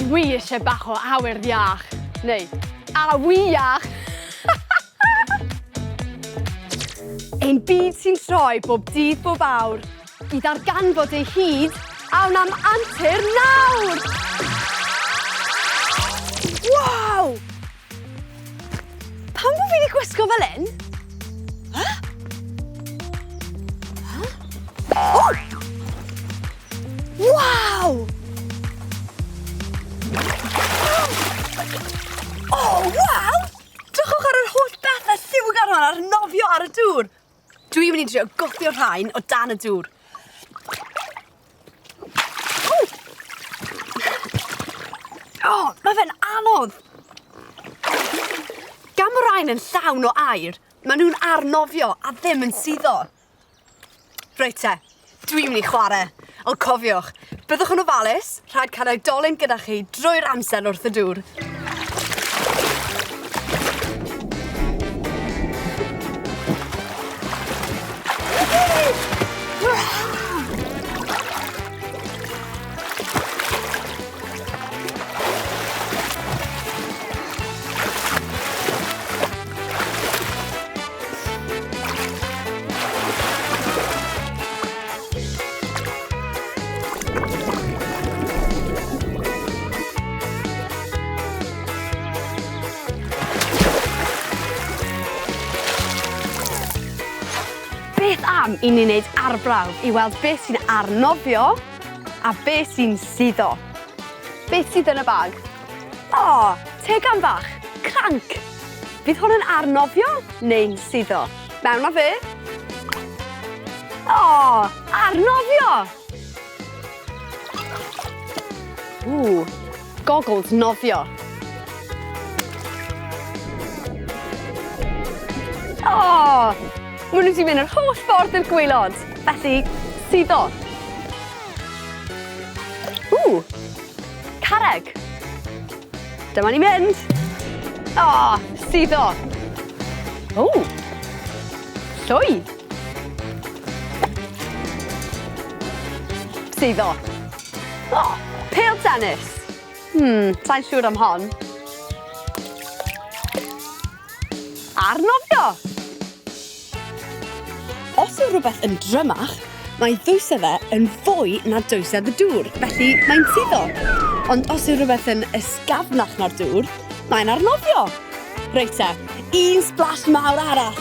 Wi eisiau bach o awyr iach. Neu, awi iach. Ein byd sy'n troi bob dydd bob awr I ddarganfod ei hyd a wnam antur nawr! Waw! Pam bod fi wedi gwisgo fel hyn? Oh! Waw! Oh, waw! Drychwch ar yr holl bethau lliwgar hwn ar nofio ar y dŵr. Dwi'n mynd I drio gothio rhain o dan y dŵr. Oh, mae fe'n anodd. Gan bod rhain yn llawn o air, maen nhw'n arnofio a ddim yn suddo. Reit te, dwi'n mynd I chwarae. Ond cofiwch, byddwch yn ofalus, rhaid cael oedolyn gyda chi drwy'r amser wrth y dŵr. Beth am I ni wneud arbrawf I weld beth sy'n arnofio a beth sy'n suddo. Beth sydd yn y bag? O, tegan bach, cranc. Fydd hwn yn arnofio neu'n suddo? Mewn â fe. O, arnofio! Goggles nofio. O! Maen nhw wedi mynd yr holl ffordd i'r gwaelod, felly suddo. Carreg. Dyma ni mynd. O, suddo. Llwy. Suddo. O, pêl tennis. Sa'n siŵr am hon. Arnofio. Os yw rhywbeth yn drymach, mae ddwysau fe yn fwy na dwysedd y dŵr, felly mae'n suddo. Ond os yw rhywbeth yn ysgafnach na'r dŵr, mae'n arnofio. Reit te, un splash mawr arall.